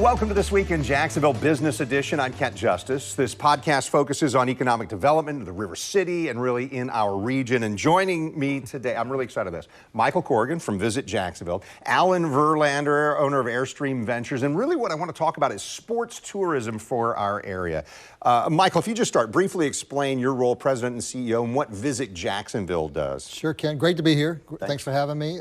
Welcome to This Week in Jacksonville Business Edition. I'm Kent Justice. This podcast focuses on economic development in the River City and really in our region. And joining me today, I'm really excited about this, Michael Corrigan from Visit Jacksonville, Alan Verlander, owner of Airstream Ventures, and really what I want to talk about is sports tourism for our area. Michael, if you just start, briefly explain your role, President and CEO, and what Visit Jacksonville does. Sure, Ken. Great to be here. Thanks for having me.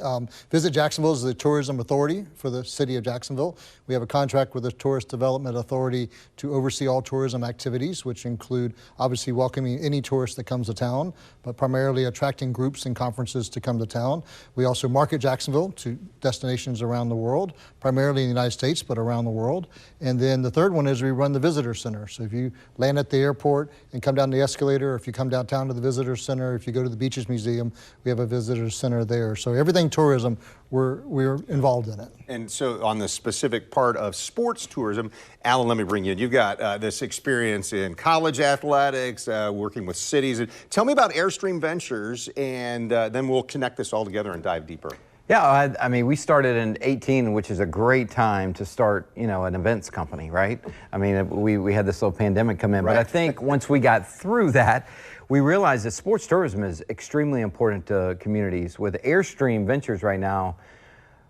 Visit Jacksonville is the tourism authority for the city of Jacksonville. We have a contract with the Tourist Development Authority to oversee all tourism activities, which include obviously welcoming any tourist that comes to town, but primarily attracting groups and conferences to come to town. We also market Jacksonville to destinations around the world, primarily in the United States, but around the world. And then the third one is we run the visitor center. So if you land at the airport and come down the escalator, or if you come downtown to the visitor center, if you go to the Beaches Museum, we have a visitor center there. So everything tourism, we're involved in it. And so on the specific part of sports tourism, Alan, let me bring you in. You've got this experience in college athletics, working with cities. Tell me about Airstream Ventures, and then we'll connect this all together and dive deeper. Yeah, I mean, we started in 2018, which is a great time to start, an events company, right? I mean, we had this little pandemic come in, Right. but I think once we got through that, we realized that sports tourism is extremely important to communities. With Airstream Ventures right now,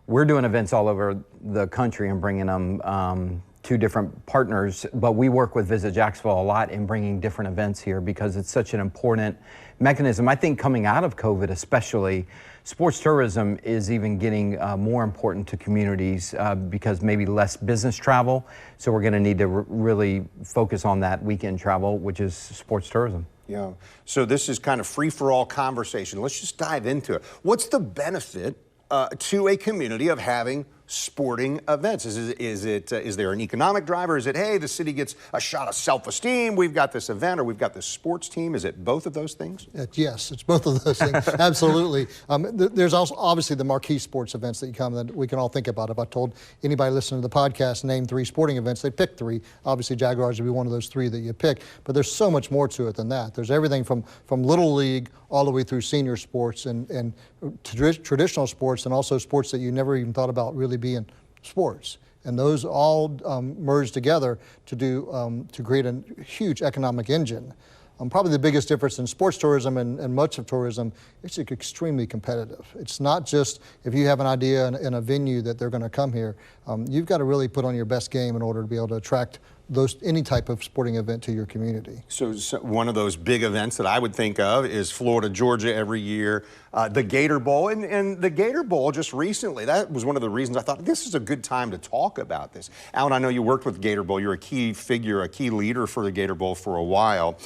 we're doing events all over the country and bringing them to different partners, but we work with Visit Jacksonville a lot in bringing different events here because it's such an important mechanism. I think coming out of COVID especially, sports tourism is even getting more important to communities because maybe less business travel. So we're going to need to really focus on that weekend travel, which is sports tourism. Yeah. So this is kind of free-for-all conversation. Let's just dive into it. What's the benefit to a community of having sporting events? Is there an economic driver? Is it, hey, the city gets a shot of self-esteem, we've got this event, or we've got this sports team? Is it both of those things? Yes, it's both of those things. Absolutely. There's also obviously the marquee sports events that you come that we can all think about. If I told anybody listening to the podcast, name 3 sporting events, they pick 3. Obviously Jaguars would be one of those 3 that you pick, but there's so much more to it than that. There's everything from Little League all the way through senior sports and traditional sports, and also sports that you never even thought about really being sports. And those all merge together to create a huge economic engine. Probably the biggest difference in sports tourism and much of tourism, it's extremely competitive. It's not just if you have an idea in a venue that they're going to come here. You've got to really put on your best game in order to be able to attract any type of sporting event to your community. So one of those big events that I would think of is Florida, Georgia every year, the Gator Bowl. And the Gator Bowl just recently, that was one of the reasons I thought this is a good time to talk about this. Alan, I know you worked with Gator Bowl. You're a key figure, a key leader for the Gator Bowl for a while.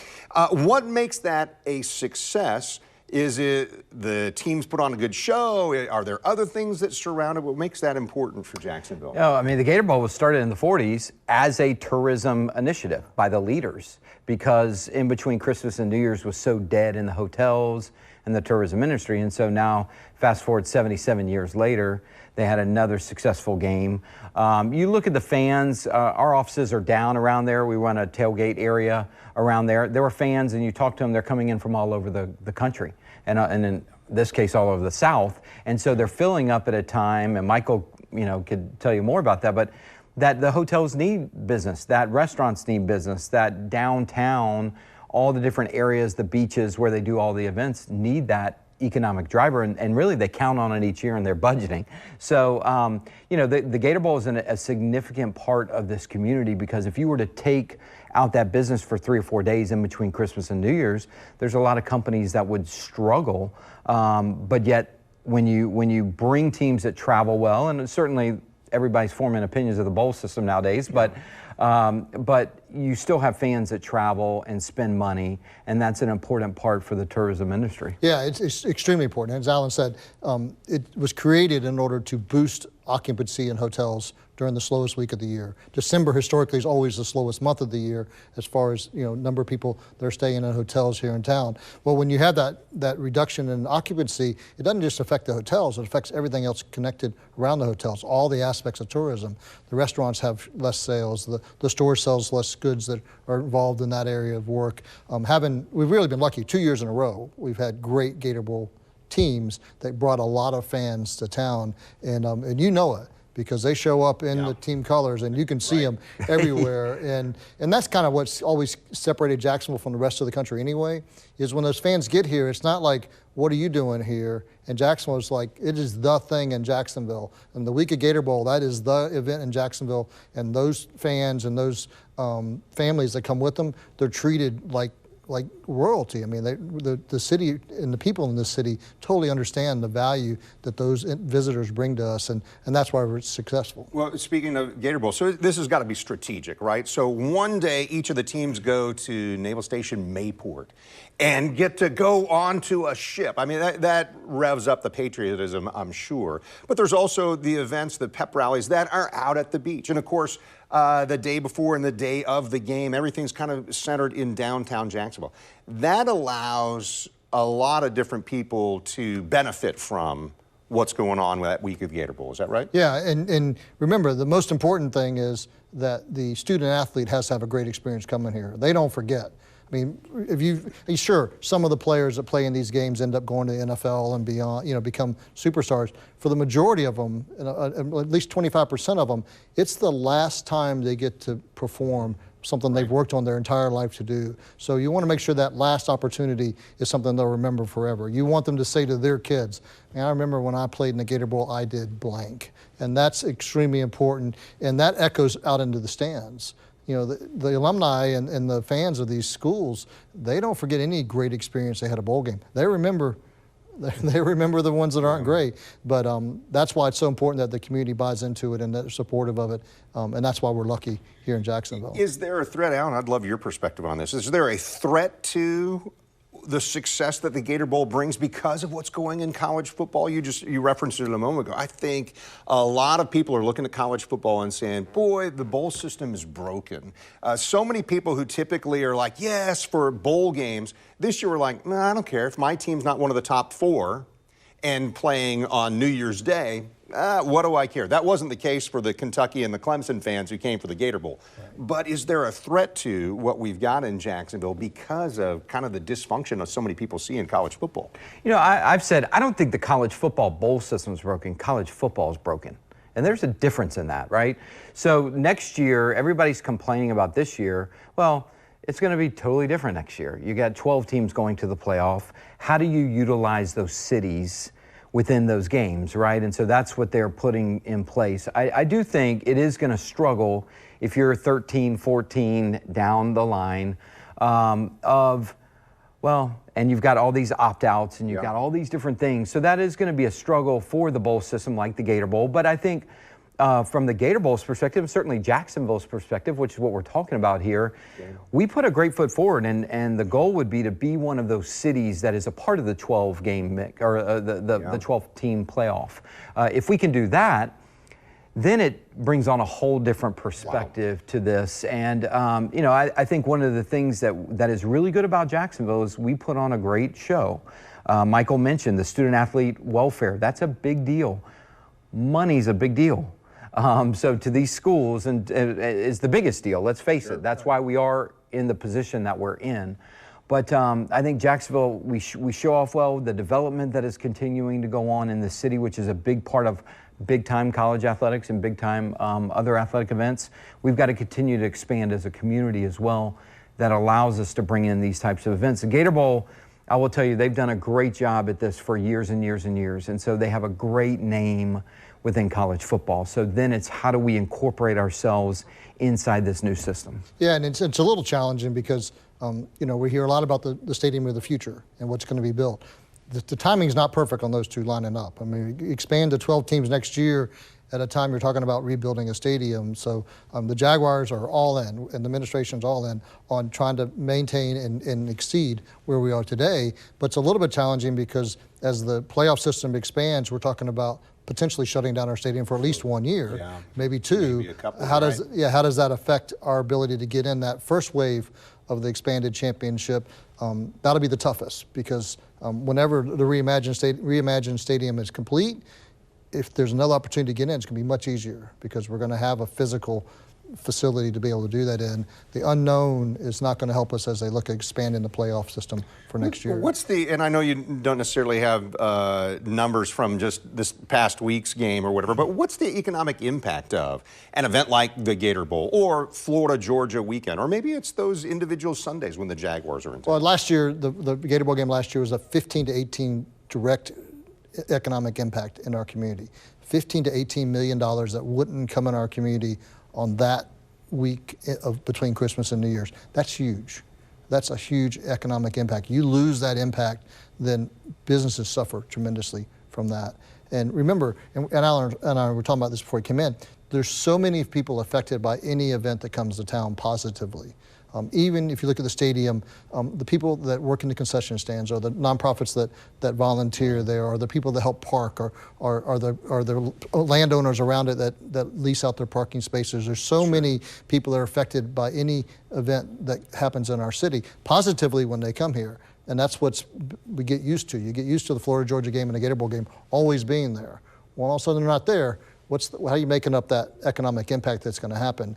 What makes that a success? Is it the teams put on a good show? Are there other things that surround it? What makes that important for Jacksonville? No, I mean, the Gator Bowl was started in the 40s as a tourism initiative by the leaders because in between Christmas and New Year's was so dead in the hotels and the tourism industry. And so now, fast forward 77 years later, they had another successful game. You look at the fans, our offices are down around there. We run a tailgate area around there. There were fans, and you talk to them, they're coming in from all over the country. And in this case, all over the South. And so they're filling up at a time, and Michael, could tell you more about that, but that the hotels need business, that restaurants need business, that downtown, all the different areas, the beaches where they do all the events need that economic driver, and really they count on it each year in their budgeting. So, the Gator Bowl is a significant part of this community because if you were to take out that business for 3 or 4 days in between Christmas and New Year's, there's a lot of companies that would struggle. But yet, when you bring teams that travel well, and certainly everybody's forming opinions of the bowl system nowadays, but you still have fans that travel and spend money, and that's an important part for the tourism industry. Yeah, it's extremely important. As Alan said, it was created in order to boost occupancy in hotels during the slowest week of the year. December historically is always the slowest month of the year as far as number of people that are staying in hotels here in town. Well, when you have that reduction in occupancy, it doesn't just affect the hotels, it affects everything else connected around the hotels, all the aspects of tourism. The restaurants have less sales, the store sells less goods that are involved in that area of work. We've really been lucky, 2 years in a row, we've had great Gator Bowl teams that brought a lot of fans to town, and you know it. because they show up in the team colors, and you can see them everywhere. and that's kind of what's always separated Jacksonville from the rest of the country anyway, is when those fans get here, it's not like, what are you doing here? And Jacksonville is like, it is the thing in Jacksonville. And the week of Gator Bowl, that is the event in Jacksonville. And those fans and those families that come with them, they're treated like royalty. I mean, the city and the people in this city totally understand the value that those visitors bring to us, and that's why we're successful. Well, speaking of Gator Bowl, so this has got to be strategic, right? So one day each of the teams go to Naval Station Mayport and get to go onto a ship. I mean, that revs up the patriotism, I'm sure. But there's also the events, the pep rallies that are out at the beach. And of course, the day before and the day of the game, everything's kind of centered in downtown Jacksonville. That allows a lot of different people to benefit from what's going on with that week of the Gator Bowl. Is that right? Yeah, and remember, the most important thing is that the student athlete has to have a great experience coming here. They don't forget. I mean, sure, some of the players that play in these games end up going to the NFL and beyond, become superstars. For the majority of them, at least 25% of them, it's the last time they get to perform something they've worked on their entire life to do. So you want to make sure that last opportunity is something they'll remember forever. You want them to say to their kids, man, I remember when I played in the Gator Bowl, I did blank. And that's extremely important, and that echoes out into the stands. The alumni and the fans of these schools, they don't forget any great experience they had a bowl game. They remember the ones that aren't great, but that's why it's so important that the community buys into it and that they're supportive of it, and that's why we're lucky here in Jacksonville. Is there a threat, Alan? I'd love your perspective on this. Is there a threat to the success that the Gator Bowl brings because of what's going in college football? You referenced it a moment ago. I think a lot of people are looking at college football and saying, boy, the bowl system is broken. So many people who typically are like, yes, for bowl games, this year were like, nah, I don't care. If my team's not one of the top 4 and playing on New Year's Day, what do I care? That wasn't the case for the Kentucky and the Clemson fans who came for the Gator Bowl. Right. But is there a threat to what we've got in Jacksonville because of kind of the dysfunction of so many people see in college football? I've said I don't think the college football bowl system is broken. College football is broken. And there's a difference in that, right? So next year, everybody's complaining about this year. Well, it's going to be totally different next year. You got 12 teams going to the playoff. How do you utilize those cities within those games, right? And so that's what they're putting in place. I do think it is going to struggle if you're 13, 14 down the line and you've got all these opt-outs and you've got all these different things. So that is going to be a struggle for the bowl system like the Gator Bowl. But I think from the Gator Bowl's perspective, certainly Jacksonville's perspective, which is what we're talking about here, we put a great foot forward, and the goal would be to be one of those cities that is a part of the 12-game or the 12-team playoff. If we can do that, then it brings on a whole different perspective to this. And I think one of the things that is really good about Jacksonville is we put on a great show. Michael mentioned the student-athlete welfare. That's a big deal. Money's a big deal. So to these schools, and is the biggest deal, let's face it. That's why we are in the position that we're in. But I think Jacksonville, we show off well the development that is continuing to go on in the city, which is a big part of big-time college athletics and big-time other athletic events. We've got to continue to expand as a community as well that allows us to bring in these types of events. The Gator Bowl, I will tell you, they've done a great job at this for years and years and years. And so they have a great name within college football. So then it's how do we incorporate ourselves inside this new system? Yeah, and it's a little challenging because, we hear a lot about the stadium of the future and what's going to be built. The timing's not perfect on those two lining up. I mean, expand to 12 teams next year at a time you're talking about rebuilding a stadium. So the Jaguars are all in, and the administration's all in on trying to maintain and exceed where we are today. But it's a little bit challenging because as the playoff system expands, we're talking about potentially shutting down our stadium for at least 1 year, maybe 2. Maybe a couple, how does that affect our ability to get in that first wave of the expanded championship? That'll be the toughest because whenever the reimagined stadium is complete, if there's another opportunity to get in, it's going to be much easier because we're going to have a physical facility to be able to do that in. The unknown is not going to help us as they look at expanding the playoff system for next year. What's the, and I know you don't necessarily have numbers from just this past week's game or whatever, but what's the economic impact of an event like the Gator Bowl or Florida-Georgia weekend, or maybe it's those individual Sundays when the Jaguars are in town? Well, last year, the Gator Bowl game last year was a 15 to 18 direct economic impact in our community. 15 to 18 million dollars that wouldn't come in our community on that week of between Christmas and New Year's. That's huge. That's a huge economic impact. You lose that impact, then businesses suffer tremendously from that. And remember, and Alan and I were talking about this before he came in, there's so many people affected by any event that comes to town positively. Even if you look at the stadium, the people that work in the concession stands, or the nonprofits that volunteer there, or the people that help park, or the landowners around it that lease out their parking spaces. There's so many people that are affected by any event that happens in our city positively when they come here. And that's what we get used to. You get used to the Florida-Georgia game and the Gator Bowl game always being there. Well, all of a sudden they're not there. How are you making up that economic impact that's going to happen?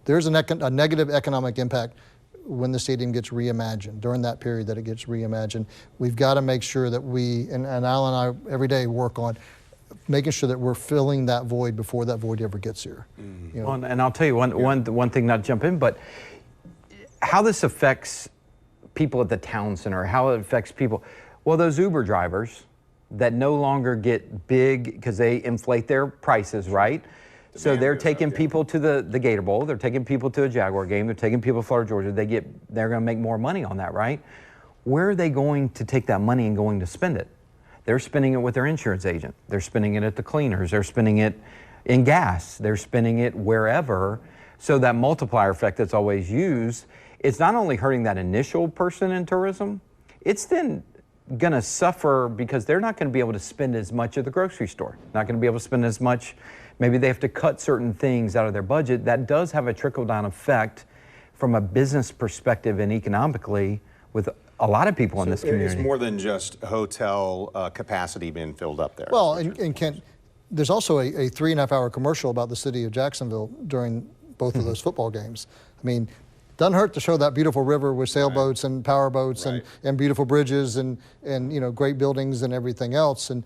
There's a negative economic impact when the stadium gets reimagined, during that period that it gets reimagined. We've got to make sure that and Al and I every day work on making sure that we're filling that void before that void ever gets here. Mm-hmm. You know? Well, and I'll tell you one thing, not to jump in, but how this affects people at the town center, how it affects people. Well, those Uber drivers that no longer get big because they inflate their prices, right? So they're taking people to the Gator Bowl, they're taking people to a Jaguar game, they're taking people to Florida, Georgia. They're going to make more money on that, right? Where are they going to take that money and going to spend it? They're spending it with their insurance agent. They're spending it at the cleaners. They're spending it in gas. They're spending it wherever. So that multiplier effect that's always used, it's not only hurting that initial person in tourism, it's then going to suffer because they're not going to be able to spend as much at the grocery store, not going to be able to spend as much. Maybe they have to cut certain things out of their budget. That does have a trickle-down effect from a business perspective and economically with a lot of people in this community. It's more than just hotel capacity being filled up there. Well, and Kent, there's also a 3.5-hour commercial about the city of Jacksonville during both of those football games. I mean, doesn't hurt to show that beautiful river with sailboats and power boats and beautiful bridges and great buildings and everything else. And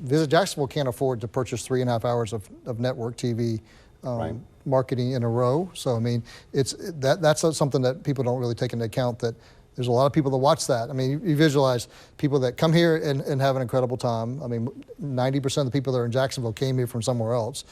Visit Jacksonville can't afford to purchase 3.5 hours of network TV marketing in a row. So I mean, that's something that people don't really take into account, that there's a lot of people that watch that. I mean, you visualize people that come here and have an incredible time. I mean, 90% of the people that are in Jacksonville came here from somewhere else.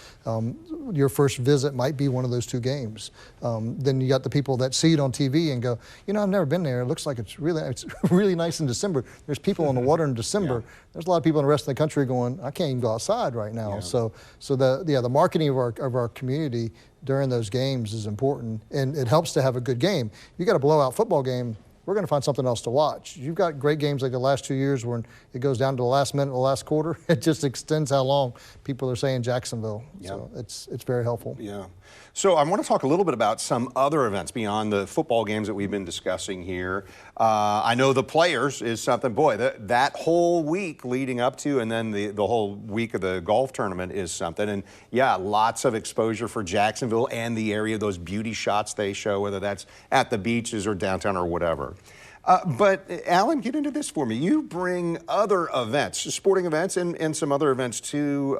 Your first visit might be one of those two games. Then you got the people that see it on TV and go, I've never been there. It looks like it's really nice in December. There's people on the water in December. Yeah. There's a lot of people in the rest of the country going, I can't even go outside right now. Yeah. So the marketing of our community during those games is important, and it helps to have a good game. You got a blowout football game, we're going to find something else to watch. You've got great games like the last 2 years when it goes down to the last minute, the last quarter. It just extends how long people are saying Jacksonville. Yep. So it's very helpful. Yeah. So I want to talk a little bit about some other events beyond the football games that we've been discussing here. I know the Players is something, boy, that whole week leading up to, and then the whole week of the golf tournament is something. And yeah, lots of exposure for Jacksonville and the area, those beauty shots they show, whether that's at the beaches or downtown or whatever. But Alan, get into this for me. You bring other events, sporting events, and some other events too.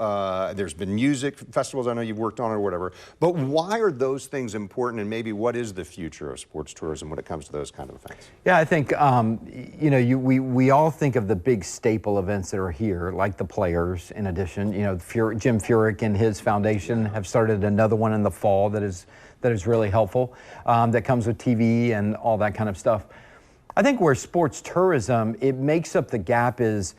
There's been music festivals I know you've worked on or whatever. But why are those things important, and maybe what is the future of sports tourism when it comes to those kind of events? Yeah, I think we all think of the big staple events that are here, like the Players. In addition, Jim Furyk and his foundation have started another one in the fall that is really helpful. That comes with TV and all that kind of stuff. I think where sports tourism, it makes up the gap is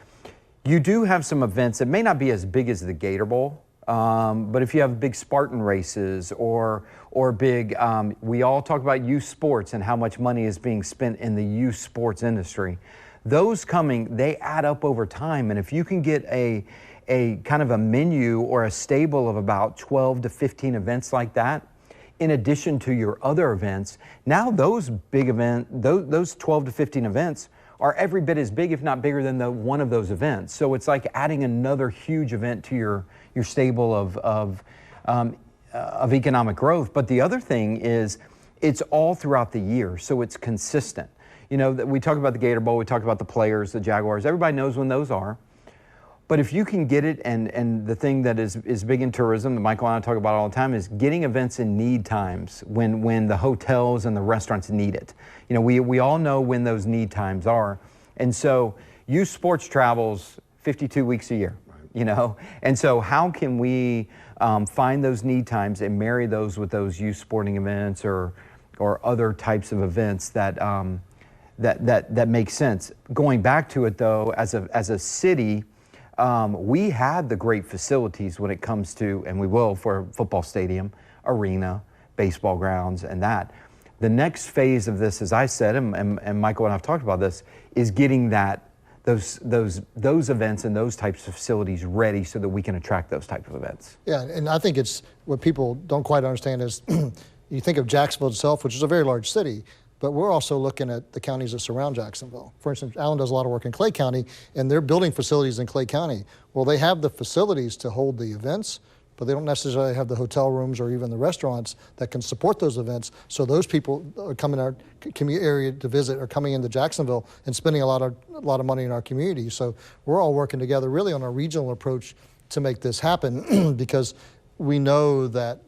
you do have some events that may not be as big as the Gator Bowl, but if you have big Spartan races or big, we all talk about youth sports and how much money is being spent in the youth sports industry. Those they add up over time, and if you can get a kind of a menu or a stable of about 12 to 15 events like that, in addition to your other events, now those big events, those 12 to 15 events are every bit as big, if not bigger than one of those events. So it's like adding another huge event to your stable of of economic growth. But the other thing is it's all throughout the year, so it's consistent. You know, we talk about the Gator Bowl, we talk about the players, the Jaguars, everybody knows when those are. But if you can get it, and the thing that is big in tourism that Michael and I talk about all the time is getting events in need times when the hotels and the restaurants need it. You know, we all know when those need times are. And so youth sports travels 52 weeks a year, you know? And so how can we find those need times and marry those with those youth sporting events or other types of events that make sense? Going back to it though, as a city, we had the great facilities when it comes to, and we will for football stadium, arena, baseball grounds, and that. The next phase of this, as I said, and Michael and I have talked about this, is getting those events and those types of facilities ready so that we can attract those types of events. Yeah, and I think it's what people don't quite understand is you think of Jacksonville itself, which is a very large city, but we're also looking at the counties that surround Jacksonville. For instance, Allen does a lot of work in Clay County, and they're building facilities in Clay County. Well, they have the facilities to hold the events, but they don't necessarily have the hotel rooms or even the restaurants that can support those events. So those people are coming in our community area to visit are coming into Jacksonville and spending a lot of money in our community. So we're all working together really on a regional approach to make this happen because we know that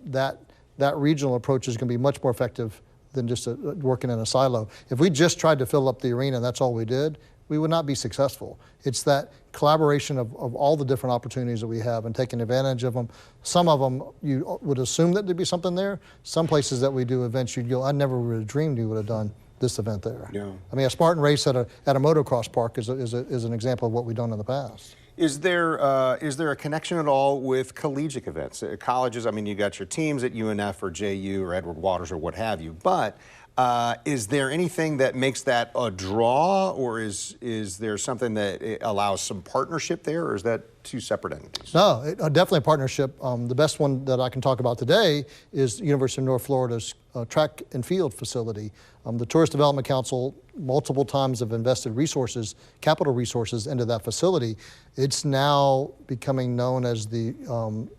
regional approach is going to be much more effective than just working in a silo. If we just tried to fill up the arena and that's all we did, we would not be successful. It's that collaboration of all the different opportunities that we have and taking advantage of them. Some of them, you would assume that there'd be something there. Some places that we do events, you'd go, I never would have dreamed you would have done this event there. Yeah. I mean, a Spartan race at a motocross park is an example of what we've done in the past. Is there a connection at all with collegiate events? Colleges, I mean, you got your teams at UNF or JU or Edward Waters or what have you, but is there anything that makes that a draw, or is there something that allows some partnership there, or is that two separate entities? No, definitely a partnership. The best one that I can talk about today is University of North Florida's track and field facility. The Tourist Development Council multiple times have invested resources, capital resources into that facility. It's now becoming known as the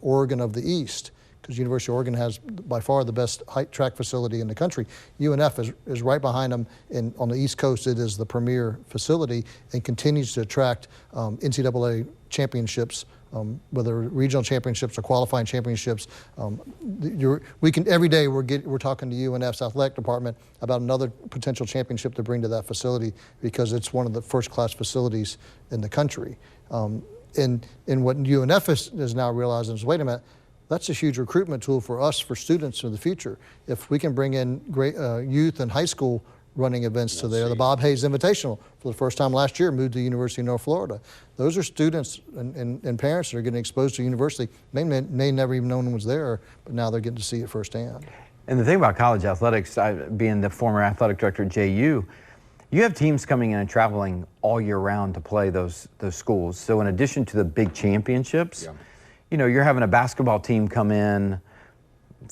Oregon of the East, because University of Oregon has by far the best track facility in the country. UNF is right behind them, and on the East Coast it is the premier facility and continues to attract NCAA championships, whether regional championships or qualifying championships. Every day we're talking to UNF's athletic department about another potential championship to bring to that facility because it's one of the first-class facilities in the country. And what UNF is now realizing is, wait a minute, that's a huge recruitment tool for us, for students in the future. If we can bring in great youth and high school running events to there, the Bob Hayes Invitational, for the first time last year, moved to the University of North Florida. Those are students and parents that are getting exposed to university. May never even known it was there, but now they're getting to see it firsthand. And the thing about college athletics, being the former athletic director at JU, you have teams coming in and traveling all year round to play those schools. So in addition to the big championships, you know, you're having a basketball team come in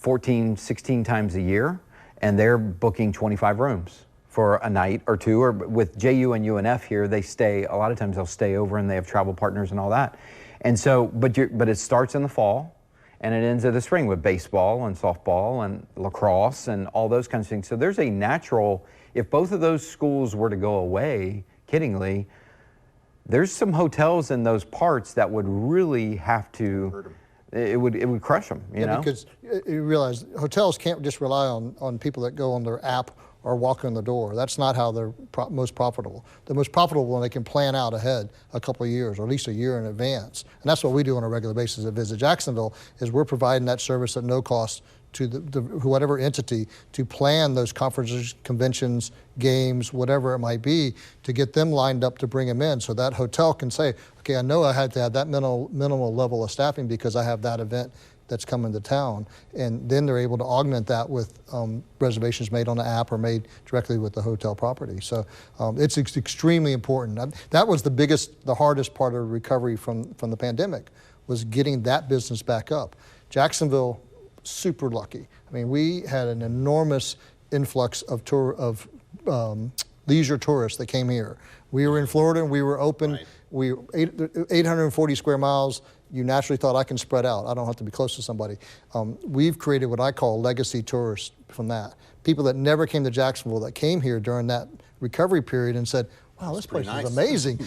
14, 16 times a year, and they're booking 25 rooms for a night or two. Or with JU and UNF here, a lot of times they'll stay over and they have travel partners and all that. And so, but it starts in the fall and it ends in the spring with baseball and softball and lacrosse and all those kinds of things. So there's a natural, if both of those schools were to go away, kiddingly, there's some hotels in those parts that would really have to, it would crush them, you know? Because you realize hotels can't just rely on people that go on their app or walk in the door. That's not how they're most profitable. They're most profitable when they can plan out ahead a couple of years, or at least a year in advance. And that's what we do on a regular basis at Visit Jacksonville, is we're providing that service at no cost to whatever entity to plan those conferences, conventions, games, whatever it might be, to get them lined up to bring them in. So that hotel can say, okay, I know I had to have that minimal level of staffing because I have that event that's coming to town. And then they're able to augment that with reservations made on the app or made directly with the hotel property. So it's extremely important. That was the hardest part of recovery from the pandemic, was getting that business back up. Jacksonville, super lucky. I mean, we had an enormous influx of leisure tourists that came here. We were in Florida and we were open. Right. we 840 square miles. You naturally thought, I can spread out. I don't have to be close to somebody. We've created what I call legacy tourists from that. People that never came to Jacksonville that came here during that recovery period and said, wow, this place is amazing.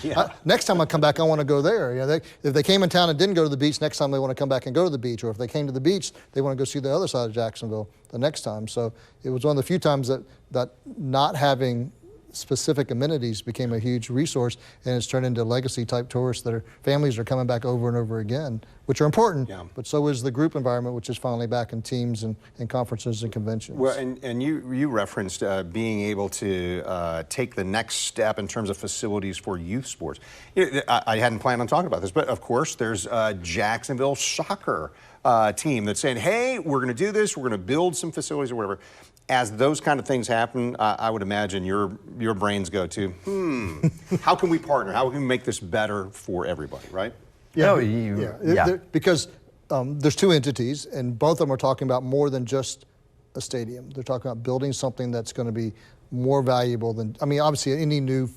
Next time I come back, I want to go there. You know, if they came in town and didn't go to the beach, next time they want to come back and go to the beach. Or if they came to the beach, they want to go see the other side of Jacksonville the next time. So it was one of the few times that not having specific amenities became a huge resource, and it's turned into legacy type tourists that families are coming back over and over again, which are important, but so is the group environment, which is finally back in teams and conferences and conventions. Well, and you referenced being able to take the next step in terms of facilities for youth sports. I hadn't planned on talking about this, but of course there's a Jacksonville soccer team that's saying, hey, we're going to do this, we're going to build some facilities or whatever. As those kind of things happen, I would imagine your brains go to, how can we partner? How can we make this better for everybody, right? Because there's two entities, and both of them are talking about more than just a stadium. They're talking about building something that's going to be more valuable than, I mean, obviously any new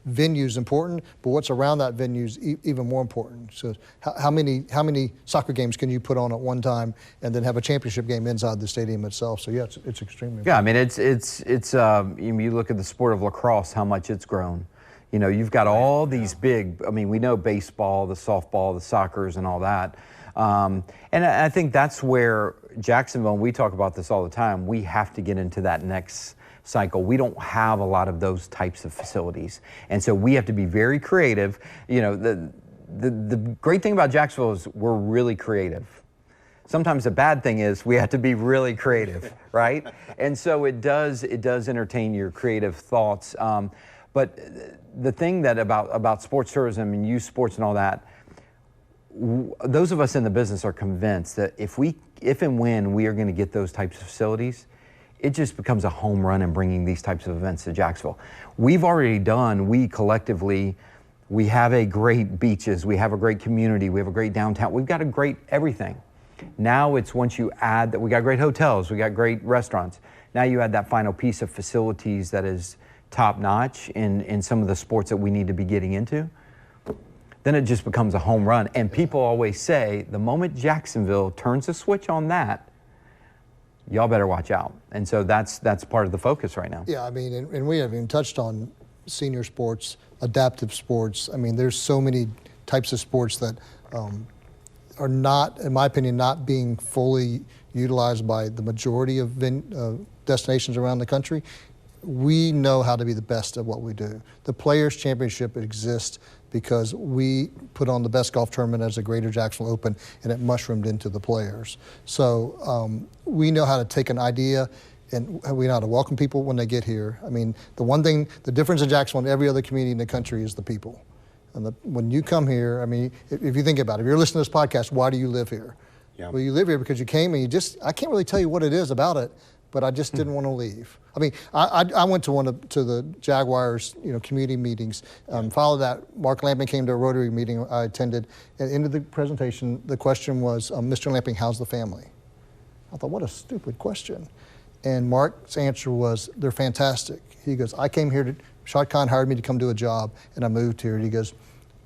venue is important, but what's around that venue is even more important. So how many soccer games can you put on at one time and then have a championship game inside the stadium itself? So yeah, it's extremely important. Yeah, I mean, it's you look at the sport of lacrosse, how much it's grown. You know, you've got all these big, I mean, we know baseball, the softball, the soccers and all that. And I think that's where Jacksonville, and we talk about this all the time, we have to get into that next cycle. We don't have a lot of those types of facilities. And so we have to be very creative. You know, the great thing about Jacksonville is we're really creative. Sometimes the bad thing is we have to be really creative, right? And so it does entertain your creative thoughts. But the thing that about sports tourism and youth sports and all that, those of us in the business are convinced that if and when we are going to get those types of facilities, it just becomes a home run in bringing these types of events to Jacksonville. We've already done, we collectively, we have a great beaches, we have a great community, we have a great downtown, we've got a great everything. Now it's once you add that, we got great hotels, we got great restaurants. Now you add that final piece of facilities that is top notch in some of the sports that we need to be getting into, then it just becomes a home run. And people always say, the moment Jacksonville turns a switch on that, y'all better watch out. And so that's part of the focus right now. Yeah, I mean, and we haven't even touched on senior sports, adaptive sports. I mean, there's so many types of sports that are not, in my opinion, not being fully utilized by the majority of destinations around the country. We know how to be the best at what we do. The Players' Championship exists because we put on the best golf tournament as a Greater Jacksonville Open, and it mushroomed into the Players. So we know how to take an idea, and we know how to welcome people when they get here. I mean, the difference in Jacksonville and every other community in the country is the people. And when you come here, I mean, if you think about it, if you're listening to this podcast, why do you live here? Yeah. Well, you live here because you came and I can't really tell you what it is about it, but I just didn't want to leave. I mean, I went to the Jaguars, community meetings. Followed that, Mark Lamping came to a Rotary meeting I attended. At the end of the presentation, the question was, Mr. Lamping, how's the family? I thought, what a stupid question. And Mark's answer was, they're fantastic. He goes, I came here Shad Khan hired me to come do a job, and I moved here. And he goes,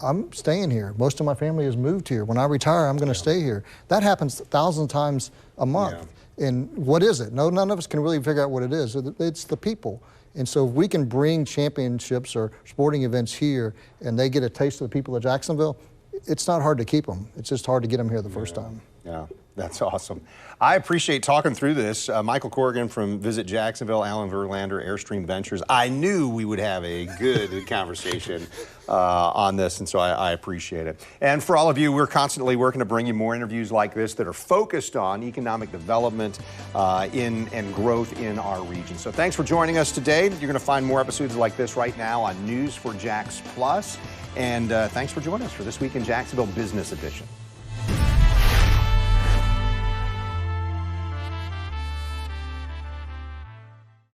I'm staying here. Most of my family has moved here. When I retire, I'm going to stay here. That happens thousands of times a month. Yeah. And what is it? No, none of us can really figure out what it is. It's the people. And so if we can bring championships or sporting events here and they get a taste of the people of Jacksonville, it's not hard to keep them. It's just hard to get them here the first time. Yeah, that's awesome. I appreciate talking through this. Michael Corrigan from Visit Jacksonville, Alan Verlander, Airstream Ventures. I knew we would have a good conversation on this, and so I appreciate it. And for all of you, we're constantly working to bring you more interviews like this that are focused on economic development and growth in our region. So thanks for joining us today. You're going to find more episodes like this right now on News4Jax Plus. And thanks for joining us for This Week in Jacksonville Business Edition.